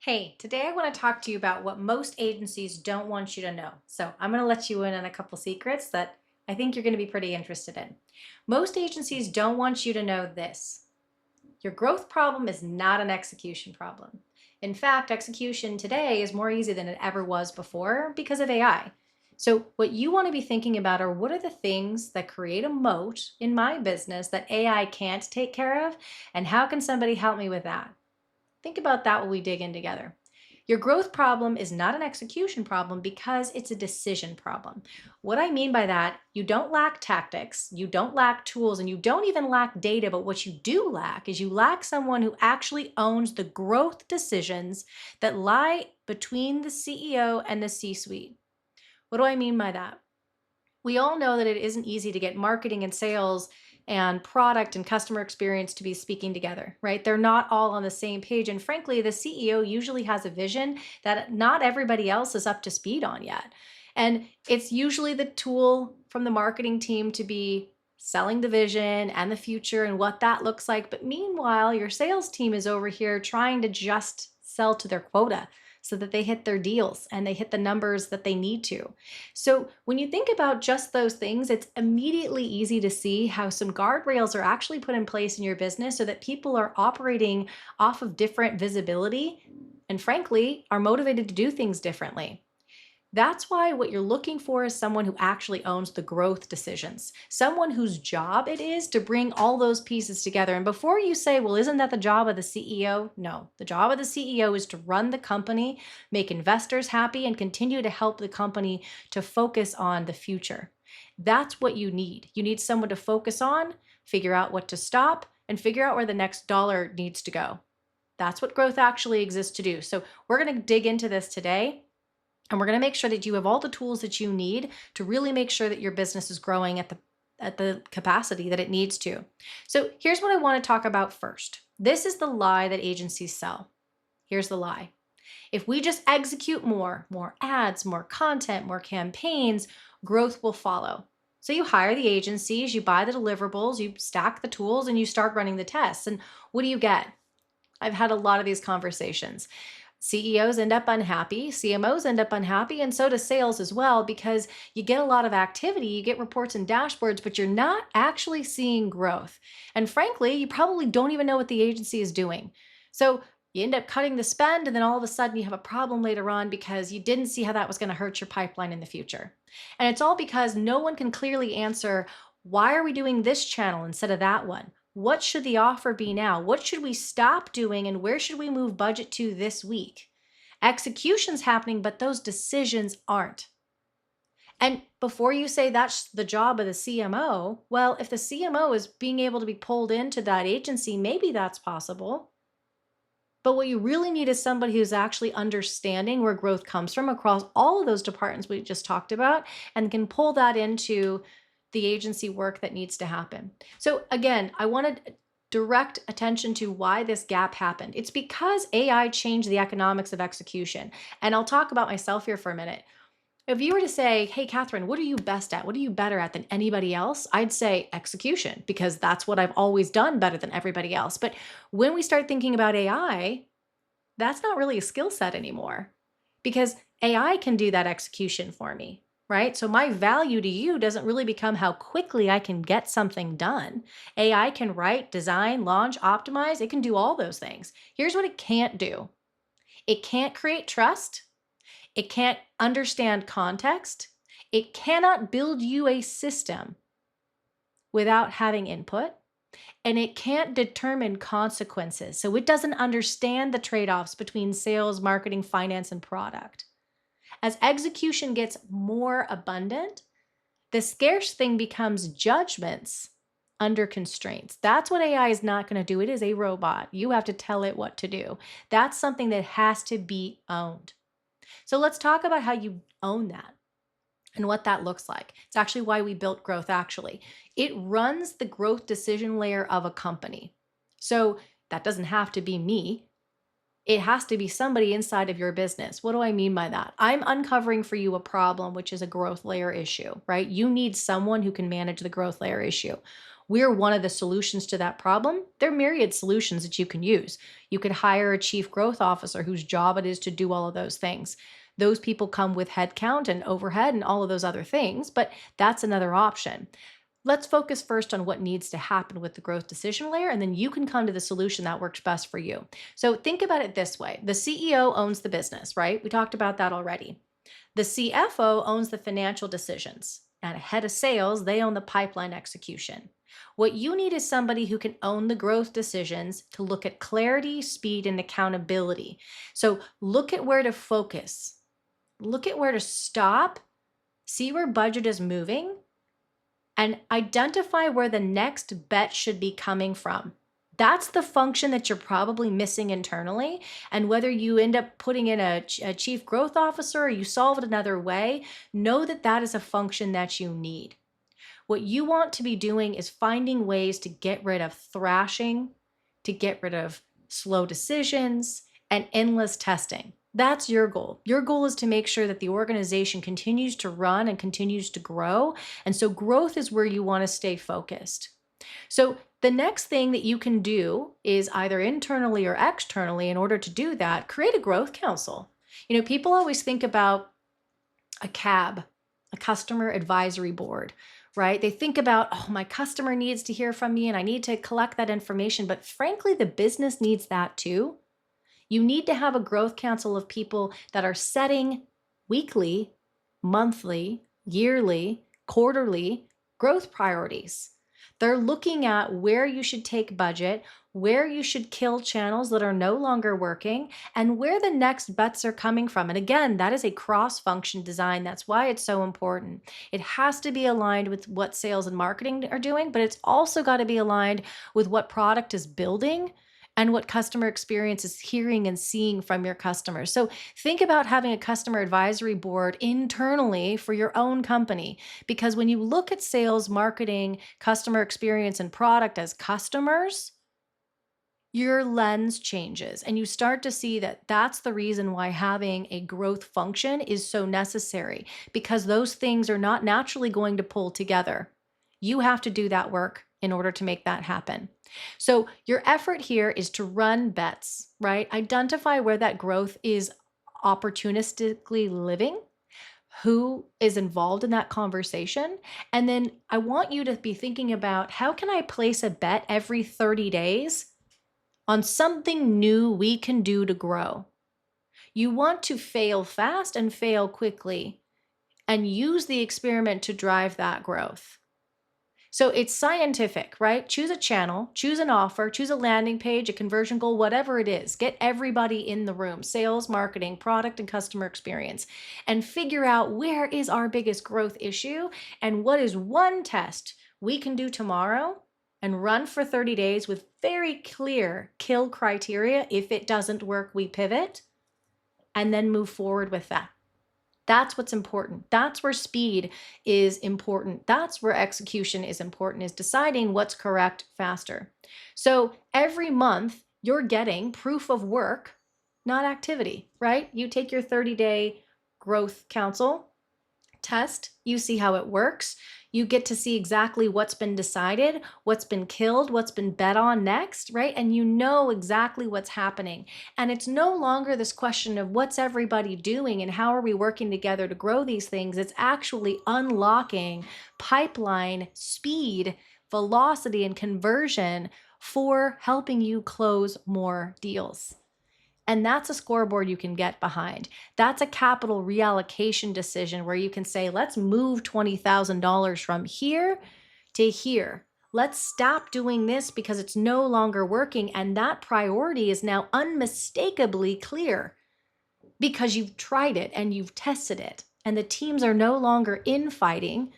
Hey, today I want to talk to you about what most agencies don't want you to know. So I'm going to let you in on a couple secrets that I think you're going to be pretty interested in. Most agencies don't want you to know this. Your growth problem is not an execution problem. In fact, execution today is more easy than it ever was before because of AI. So what you want to be thinking about are what are the things that create a moat in my business that AI can't take care of, and how can somebody help me with that? Think about that while we dig in together. Your growth problem is not an execution problem because it's a decision problem. What I mean by that, you don't lack tactics, you don't lack tools, and you don't even lack data. But what you do lack is you lack someone who actually owns the growth decisions that lie between the CEO and the C suite. What do I mean by that? We all know that it isn't easy to get marketing and sales and product and customer experience to be speaking together, right? They're not all on the same page. And frankly, the CEO usually has a vision that not everybody else is up to speed on yet. And it's usually the tool from the marketing team to be selling the vision and the future and what that looks like. But meanwhile, your sales team is over here trying to just sell to their quota so that they hit their deals and they hit the numbers that they need to. So when you think about just those things, it's immediately easy to see how some guardrails are actually put in place in your business so that people are operating off of different visibility and frankly are motivated to do things differently. That's why what you're looking for is someone who actually owns the growth decisions, someone whose job it is to bring all those pieces together. And before you say, well, isn't that the job of the CEO? No, the job of the CEO is to run the company, make investors happy, and continue to help the company to focus on the future. That's what you need. You need someone to focus on, figure out what to stop, and figure out where the next dollar needs to go. That's what growth actually exists to do. So we're going to dig into this today. And we're going to make sure that you have all the tools that you need to really make sure that your business is growing at the capacity that it needs to. So here's what I want to talk about first. This is the lie that agencies sell. Here's the lie. If we just execute more ads, more content, more campaigns, growth will follow. So you hire the agencies, you buy the deliverables, you stack the tools, and you start running the tests. And what do you get? I've had a lot of these conversations. CEOs end up unhappy, CMOs end up unhappy, and so does sales as well because you get a lot of activity, you get reports and dashboards, but you're not actually seeing growth. And frankly, you probably don't even know what the agency is doing. So you end up cutting the spend, and then all of a sudden you have a problem later on because you didn't see how that was going to hurt your pipeline in the future. And it's all because no one can clearly answer, why are we doing this channel instead of that one? What should the offer be now? What should we stop doing and where should we move budget to this week? Execution's happening, but those decisions aren't. And before you say that's the job of the CMO, well, if the CMO is being able to be pulled into that agency, maybe that's possible. But what you really need is somebody who's actually understanding where growth comes from across all of those departments we just talked about and can pull that into the agency work that needs to happen. So again, I want to direct attention to why this gap happened. It's because AI changed the economics of execution. And I'll talk about myself here for a minute. If you were to say, hey, Catherine, what are you best at? What are you better at than anybody else? I'd say execution, because that's what I've always done better than everybody else. But when we start thinking about AI, that's not really a skill set anymore because AI can do that execution for me, right? So my value to you doesn't really become how quickly I can get something done. AI can write, design, launch, optimize. It can do all those things. Here's what it can't do. It can't create trust. It can't understand context. It cannot build you a system without having input, and it can't determine consequences. So it doesn't understand the trade-offs between sales, marketing, finance, and product. As execution gets more abundant, the scarce thing becomes judgments under constraints. That's what AI is not going to do. It is a robot. You have to tell it what to do. That's something that has to be owned. So let's talk about how you own that and what that looks like. It's actually why we built Growth Actually. It runs the growth decision layer of a company. So that doesn't have to be me. It has to be somebody inside of your business. What do I mean by that? I'm uncovering for you a problem, which is a growth layer issue, right? You need someone who can manage the growth layer issue. we're one of the solutions to that problem. There are myriad solutions that you can use. You could hire a chief growth officer whose job it is to do all of those things. Those people come with headcount and overhead and all of those other things, but that's another option. Let's focus first on what needs to happen with the growth decision layer, and then you can come to the solution that works best for you. So think about it this way. The CEO owns the business, right? We talked about that already. The CFO owns the financial decisions, and head of sales, they own the pipeline execution. What you need is somebody who can own the growth decisions to look at clarity, speed, and accountability. So look at where to focus, look at where to stop, see where budget is moving, and identify where the next bet should be coming from. That's the function that you're probably missing internally. And whether you end up putting in a chief growth officer or you solve it another way, know that that is a function that you need. What you want to be doing is finding ways to get rid of thrashing, to get rid of slow decisions, and endless testing. That's your goal. Your goal is to make sure that the organization continues to run and continues to grow. And so growth is where you want to stay focused. So the next thing that you can do is either internally or externally, in order to do that, create a growth council. People always think about a CAB, a customer advisory board, right? They think about, oh, my customer needs to hear from me and I need to collect that information. But frankly, the business needs that too. You need to have a growth council of people that are setting weekly, monthly, yearly, quarterly growth priorities. They're looking at where you should take budget, where you should kill channels that are no longer working, and where the next bets are coming from. And again, that is a cross-function design. That's why it's so important. It has to be aligned with what sales and marketing are doing, but it's also got to be aligned with what product is building and what customer experience is hearing and seeing from your customers. So think about having a customer advisory board internally for your own company, because when you look at sales, marketing, customer experience, and product as customers, your lens changes and you start to see that that's the reason why having a growth function is so necessary, because those things are not naturally going to pull together. You have to do that work in order to make that happen. So your effort here is to run bets, right? Identify where that growth is opportunistically living, who is involved in that conversation. And then I want you to be thinking about, how can I place a bet every 30 days on something new we can do to grow? You want to fail fast and fail quickly and use the experiment to drive that growth. So it's scientific, right? Choose a channel, choose an offer, choose a landing page, a conversion goal, whatever it is. Get everybody in the room, sales, marketing, product, and customer experience, and figure out where is our biggest growth issue and what is one test we can do tomorrow and run for 30 days with very clear kill criteria. If it doesn't work, we pivot and then move forward with that. That's what's important. That's where speed is important. That's where execution is important, is deciding what's correct faster. So every month you're getting proof of work, not activity, right? You take your 30-day growth council test, you see how it works. You get to see exactly what's been decided, what's been killed, what's been bet on next, right? And you know exactly what's happening. And it's no longer this question of what's everybody doing and how are we working together to grow these things. It's actually unlocking pipeline speed, velocity, and conversion for helping you close more deals. And that's a scoreboard you can get behind. That's a capital reallocation decision where you can say, let's move $20,000 from here to here. Let's stop doing this because it's no longer working. And that priority is now unmistakably clear because you've tried it and you've tested it. And the teams are no longer infighting.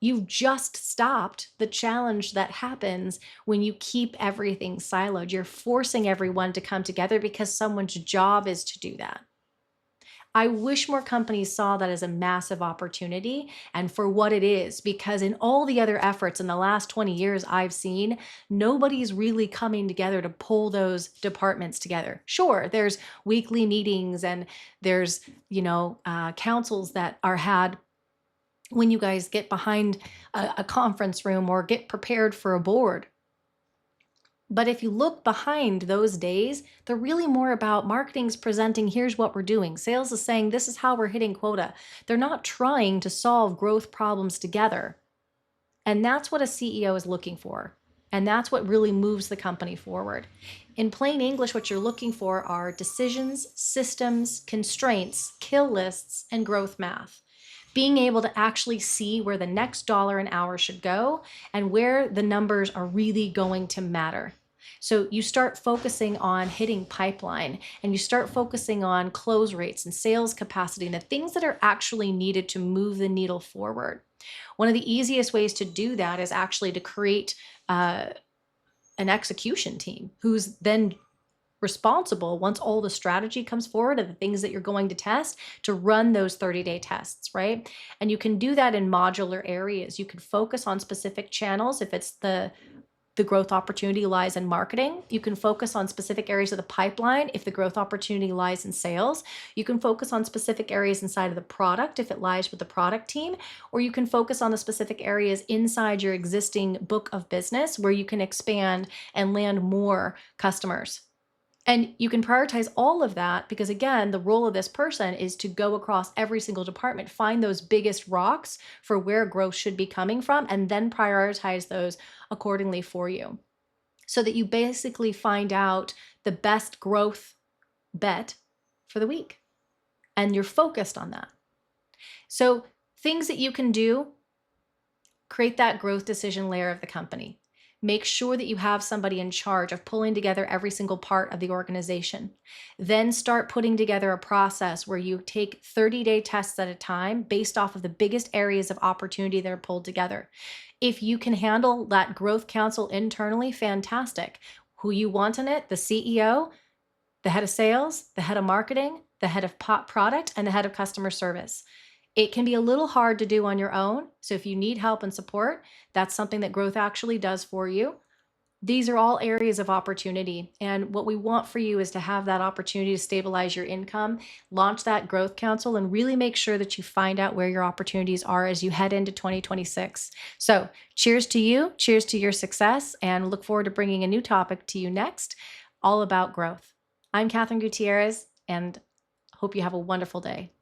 You've just stopped the challenge that happens when you keep everything siloed. You're forcing everyone to come together because someone's job is to do that. I wish more companies saw that as a massive opportunity and for what it is, because in all the other efforts in the last 20 years I've seen, nobody's really coming together to pull those departments together. Sure, there's weekly meetings and there's, councils that are had when you guys get behind a conference room or get prepared for a board. But if you look behind those days, they're really more about marketing's presenting, here's what we're doing. Sales is saying, this is how we're hitting quota. They're not trying to solve growth problems together. And that's what a CEO is looking for. And that's what really moves the company forward. In plain English, what you're looking for are decisions, systems, constraints, kill lists, and growth math. Being able to actually see where the next dollar an hour should go and where the numbers are really going to matter. So you start focusing on hitting pipeline, and you start focusing on close rates and sales capacity and the things that are actually needed to move the needle forward. One of the easiest ways to do that is actually to create an execution team who's then responsible, once all the strategy comes forward of the things that you're going to test, to run those 30-day tests, right? And you can do that in modular areas. You can focus on specific channels. If it's the growth opportunity lies in marketing, you can focus on specific areas of the pipeline. If the growth opportunity lies in sales, you can focus on specific areas inside of the product if it lies with the product team, or you can focus on the specific areas inside your existing book of business where you can expand and land more customers. And you can prioritize all of that because, again, the role of this person is to go across every single department, find those biggest rocks for where growth should be coming from, and then prioritize those accordingly for you so that you basically find out the best growth bet for the week. And you're focused on that. So things that you can do, create that growth decision layer of the company. Make sure that you have somebody in charge of pulling together every single part of the organization. Then start putting together a process where you take 30-day tests at a time based off of the biggest areas of opportunity that are pulled together. If you can handle that growth council internally, fantastic. Who you want in it? The CEO, the head of sales, the head of marketing, the head of product, and the head of customer service. It can be a little hard to do on your own. So if you need help and support, that's something that growth actually does for you. These are all areas of opportunity. And what we want for you is to have that opportunity to stabilize your income, launch that growth council, and really make sure that you find out where your opportunities are as you head into 2026. So cheers to you, cheers to your success, and look forward to bringing a new topic to you next, all about growth. I'm Catherine Gutierrez, and hope you have a wonderful day.